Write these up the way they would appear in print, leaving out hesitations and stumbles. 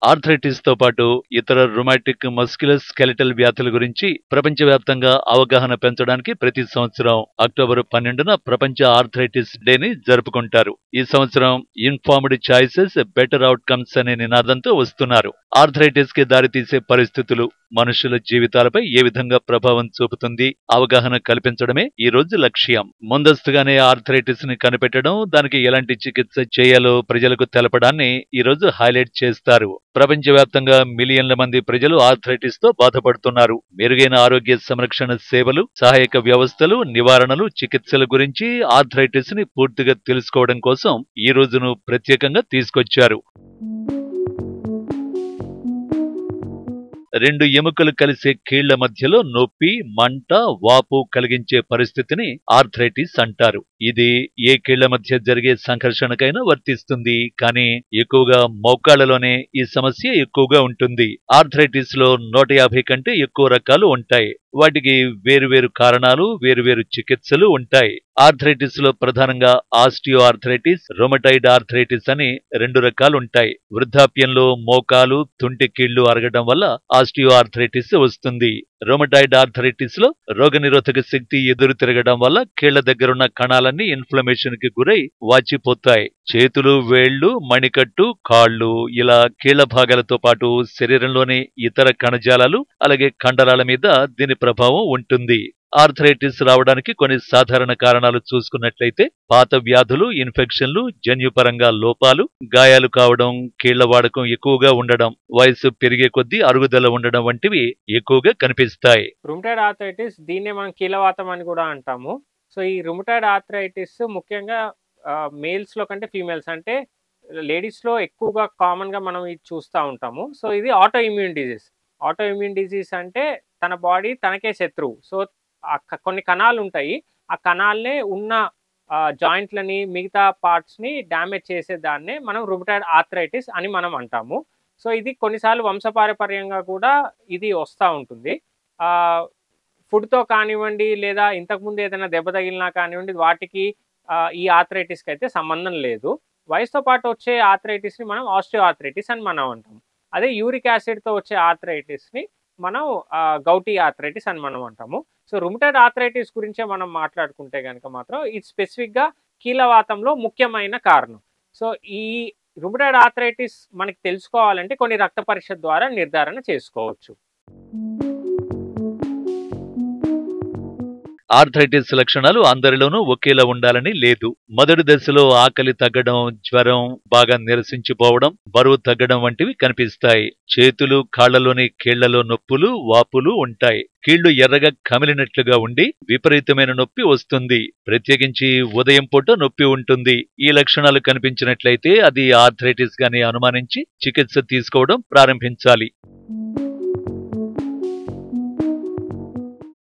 Arthritis తో పాటు ఇతర రుమాటిక్ మస్క్యులర్ స్కెలిటల్ వ్యాధుల గురించి ప్రపంచవ్యాప్తంగా అవగాహన పెంచడానికి ప్రతి సంవత్సరం అక్టోబర్ 12న ప్రపంచ ఆర్థరైటిస్ డేని జరుపుకుంటారు. ఈ సంవత్సరం ఇన్ఫార్మ్డ్ చాయిసెస్ బెటర్ అవుట్కమ్స్ అనే నినాదంతో వస్తున్నారు. ఆర్థరైటిస్ కి దారితీసే పరిస్థితులు మనుషుల జీవితాలపై ఏ విధంగా ప్రభావం చూపుతుంది, అవగాహన కల్పించడమే ఈ రోజు లక్ష్యం. ముందస్తుగానే ఆర్థరైటిస్ ని కనిపెట్టడం, దానికి ఎలాంటి చికిత్స చేయాలో ప్రజలకు తెలపడాన్ని ఈ రోజు హైలైట్ చేస్తారు. ప్రపంచవ్యాప్తంగా మిలియన్ల మంది ప్రజలు ఆర్థరైటిస్ తో బాధపడుతున్నారు. మెరుగైన ఆరోగ్య సంరక్షణ సేవలు, సహాయక వ్యవస్థలు, నివారణలు, చికిత్సల గురించి ఆర్థరైటిస్ ని పూర్తిగా తెలుసుకోవడం కోసం ఈ రోజును ప్రత్యేకంగా తీసుకొచ్చారు. రెండు ఎముకలు కలిసే కీళ్ల మధ్యలో నొప్పి, మంట, వాపు కలిగించే పరిస్థితిని ఆర్థరైటిస్ అంటారు. ఇది ఏ కీళ్ల మధ్య జరిగే సంఘర్షణకైనా వర్తిస్తుంది. కానీ ఎక్కువగా మోకాళ్లలోనే ఈ సమస్య ఎక్కువగా ఉంటుంది. ఆర్థరైటిస్ లో 150 కంటే ఎక్కువ రకాలు ఉంటాయి. వాటికి వేరువేరు కారణాలు, వేరువేరు చికిత్సలు ఉంటాయి. ఆర్థరైటిస్ లో ప్రధానంగా ఆస్టియో ఆర్థరైటిస్, రొమటైడ్ ఆర్థరైటిస్ అని 2 రకాలు ఉంటాయి. వృద్ధాప్యంలో మోకాలు, తుంటి కీళ్లు అరగడం వల్ల ఆస్టియో ఆర్థరైటిస్ వస్తుంది. రొమటైడ్ ఆర్థరైటిస్ లో రోగనిరోధక శక్తి ఎదురు తిరగడం వల్ల కీళ్ల దగ్గరున్న కణాలన్నీ ఇన్ఫ్లమేషన్ కి గురై వాచిపోతాయి. చేతులు, వేళ్లు, మణికట్టు, కాళ్లు ఇలా కీళ్ల భాగాలతో పాటు శరీరంలోని ఇతర కణజాలాలు అలాగే కండరాల మీద దీని ప్రభావం ఉంటుంది. ఆర్థరైటిస్ రావడానికి కొన్ని సాధారణ కారణాలు చూసుకున్నట్లయితే పాత వ్యాధులు, ఇన్ఫెక్షన్లు, జన్యుపరంగా లోపాలు, గాయాలు కావడం, కీళ్ల వాడకం ఎక్కువగా ఉండడం, వయసు పెరిగే కొద్దీ అరుగుదల ఉండడం వంటివి ఎక్కువగా కనిపిస్తాయి. రుమటాయిడ్ ఆర్థరైటిస్, దీన్నే మనం కీలవాతం అని కూడా అంటాము. సో ఈ రుమటాయిడ్ ఆర్థరైటిస్ ముఖ్యంగా మేల్స్ లో కంటే ఫీమేల్స్ అంటే లేడీస్ లో ఎక్కువగా కామన్ గా మనం ఇది చూస్తూ ఉంటాము. సో ఇది auto immune disease. Auto immune disease అంటే తన బాడీ తనకే శత్రువు. సో కొన్ని కణాలు ఉంటాయి, ఆ కణాలనే ఉన్న జాయింట్లని, మిగతా పార్ట్స్ని డ్యామేజ్ చేసే దాన్నే మనం రుమటాయిడ్ ఆర్థరైటిస్ అని మనం అంటాము. సో ఇది కొన్నిసార్లు వంశపారపర్యంగా కూడా ఇది వస్తూ ఉంటుంది. ఫుడ్తో కానివ్వండి, లేదా ఇంతకుముందు ఏదైనా దెబ్బ తగిలినా కానివ్వండి, వాటికి ఈ ఆర్థరైటిస్కి అయితే సంబంధం లేదు. వయసుతో పాటు వచ్చే ఆర్థరైటిస్ని మనం ఆస్టియో ఆర్థరైటిస్ అని మనం అంటాము. అదే యూరిక్ యాసిడ్తో వచ్చే ఆర్థరైటిస్ని మనం గౌటీ ఆర్థరైటిస్ అని మనం అంటాము. సో రుమటాయిడ్ ఆర్థరైటిస్ గురించే మనం మాట్లాడుకుంటే కనుక మాత్రం ఇది స్పెసిఫిక్గా కీలవాతంలో ముఖ్యమైన కారణం. సో ఈ రుమటాయిడ్ ఆర్థరైటిస్ మనకి తెలుసుకోవాలంటే కొన్ని రక్త పరీక్ష ద్వారా నిర్ధారణ చేసుకోవచ్చు. ఆర్థరైటిస్ లక్షణాలు అందరిలోనూ ఒకేలా ఉండాలని లేదు. మొదటి దశలో ఆకలి తగ్గడం, జ్వరం, బాగా నీరసించిపోవడం, బరువు తగ్గడం వంటివి కనిపిస్తాయి. చేతులు, కాళ్లలోని కీళ్లలో నొప్పులు, వాపులు ఉంటాయి. కీళ్లు ఎర్రగా కమిలినట్లుగా ఉండి విపరీతమైన నొప్పి వస్తుంది. ప్రత్యేకించి ఉదయం పూట నొప్పి ఉంటుంది. ఈ లక్షణాలు కనిపించినట్లయితే అది ఆర్థరైటిస్ గాని అనుమానించి చికిత్స తీసుకోవడం ప్రారంభించాలి.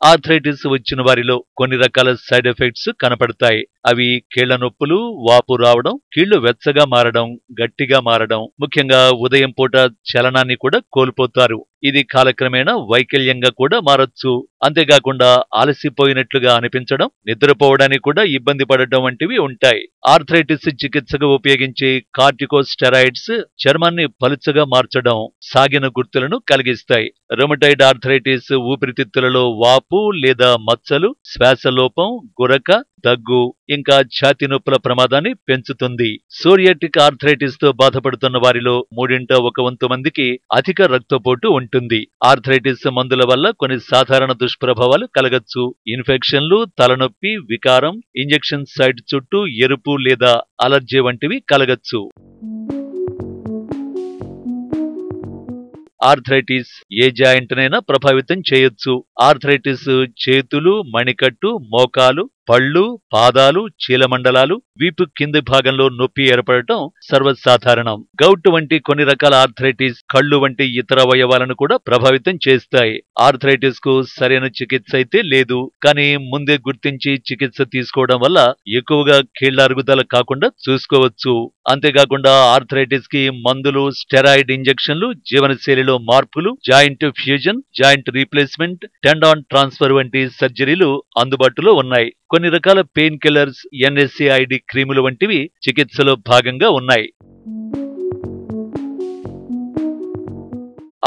ఆర్థరైటిస్ వచ్చిన వారిలో కొన్ని రకాల సైడ్ ఎఫెక్ట్స్ కనపడతాయి. అవి కీళ్ల నొప్పులు, వాపు రావడం, కీళ్లు వెచ్చగా మారడం, గట్టిగా మారడం, ముఖ్యంగా ఉదయం పూట చలనాన్ని కూడా కోల్పోతారు. ఇది కాలక్రమేణా వైకల్యంగా కూడా మారొచ్చు. అంతేకాకుండా అలసిపోయినట్లుగా అనిపించడం, నిద్రపోవడానికి కూడా ఇబ్బంది పడడం వంటివి ఉంటాయి. ఆర్థరైటిస్ చికిత్సకు ఉపయోగించే కార్టికోస్టెరాయిడ్స్ చర్మాన్ని పలుచగా మార్చడం, సాగిన గుర్తులను కలిగిస్తాయి. రుమటాయిడ్ ఆర్థరైటిస్ ఊపిరితిత్తులలో వాపు లేదా మచ్చలు, శ్వాసలోపం, గురక, దగ్గు, ఇంకా ఛాతీ నొప్పుల ప్రమాదాన్ని పెంచుతుంది. సోరియాటిక్ ఆర్థరైటిస్ తో బాధపడుతున్న వారిలో 1/3 మందికి అధిక రక్తపోటు ఉంటుంది. ఆర్థరైటిస్ మందుల వల్ల కొన్ని సాధారణ దుష్ప్రభావాలు కలగచ్చు. ఇన్ఫెక్షన్లు, తలనొప్పి, వికారం, ఇంజెక్షన్ సైట్ చుట్టూ ఎరుపు లేదా అలర్జీ వంటివి కలగచ్చు. ఆర్థరైటిస్ ఏ జాయింట్నైనా ప్రభావితం చేయొచ్చు. ఆర్థరైటిస్ చేతులు, మణికట్టు, మోకాలు, పళ్ళు, పాదాలు, చీలమండలాలు, వీపు కింది భాగంలో నొప్పి ఏర్పడటం సర్వసాధారణం. గౌట్ వంటి కొన్ని రకాల ఆర్థరైటిస్ కళ్ళు వంటి ఇతర అవయవాలను కూడా ప్రభావితం చేస్తాయి. ఆర్థరైటిస్ కు సరైన చికిత్స అయితే లేదు, కానీ ముందే గుర్తించి చికిత్స తీసుకోవడం వల్ల ఎక్కువగా కీళ్ల అరుగుదల కాకుండా చూసుకోవచ్చు. అంతేకాకుండా ఆర్థరైటిస్ కి మందులు, స్టెరాయిడ్ ఇంజెక్షన్లు, జీవనశైలిలో మార్పులు, joint fusion, joint replacement, tendon transfer వంటి సర్జరీలు అందుబాటులో ఉన్నాయి. కొన్ని రకాల పెయిన్ కిల్లర్స్, ఎన్ఎస్ఏఐడి క్రీములు వంటివి చికిత్సలో భాగంగా ఉన్నాయి.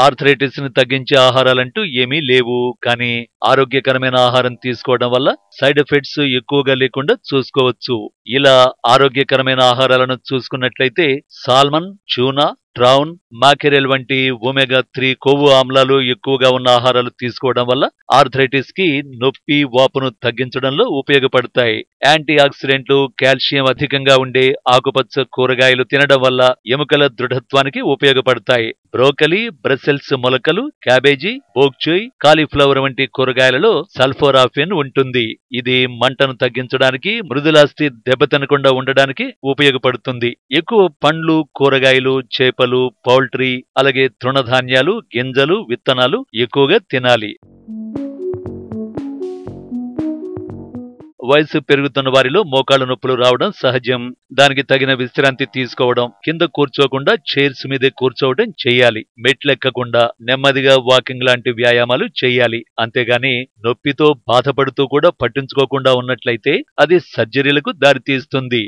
ఆర్థరైటిస్ ని తగ్గించే ఆహారాలంటూ ఏమీ లేవు. కానీ ఆరోగ్యకరమైన ఆహారం తీసుకోవడం వల్ల సైడ్ ఎఫెక్ట్స్ ఎక్కువగా లేకుండా చూసుకోవచ్చు. ఇలా ఆరోగ్యకరమైన ఆహారాలను చూసుకున్నట్లయితే సాల్మన్, ట్యూనా, ట్రౌన్, మాకెరెల్ వంటి ఒమేగా-3 కొవ్వు ఆమ్లాలు ఎక్కువగా ఉన్న ఆహారాలు తీసుకోవడం వల్ల ఆర్థరైటిస్ కి నొప్పి, వాపును తగ్గించడంలో ఉపయోగపడతాయి. యాంటీ ఆక్సిడెంట్లు, కాల్షియం అధికంగా ఉండే ఆకుపచ్చ కూరగాయలు తినడం వల్ల ఎముకల దృఢత్వానికి ఉపయోగపడతాయి. బ్రోకలీ, బ్రసెల్స్ మొలకలు, క్యాబేజీ, బోక్చోయ్, కాలీఫ్లవర్ వంటి కూరగాయలలో సల్ఫోరాఫిన్ ఉంటుంది. ఇది మంటను తగ్గించడానికి, మృదులాస్థి దెబ్బతినకుండా ఉండడానికి ఉపయోగపడుతుంది. ఎక్కువ పండ్లు, కూరగాయలు, చేపలు, పౌల్ట్రీ, అలాగే తృణధాన్యాలు, గింజలు, విత్తనాలు ఎక్కువగా తినాలి. వయసు పెరుగుతున్న వారిలో మోకాళ్ళ నొప్పులు రావడం సహజం. దానికి తగిన విశ్రాంతి తీసుకోవడం, కింద కూర్చోకుండా చైర్స్ మీదే కూర్చోవడం చేయాలి. మెట్లెక్కకుండా నెమ్మదిగా వాకింగ్ లాంటి వ్యాయామాలు చేయాలి. అంతేగాని నొప్పితో బాధపడుతూ కూడా పట్టించుకోకుండా ఉన్నట్లయితే అది సర్జరీలకు దారితీస్తుంది.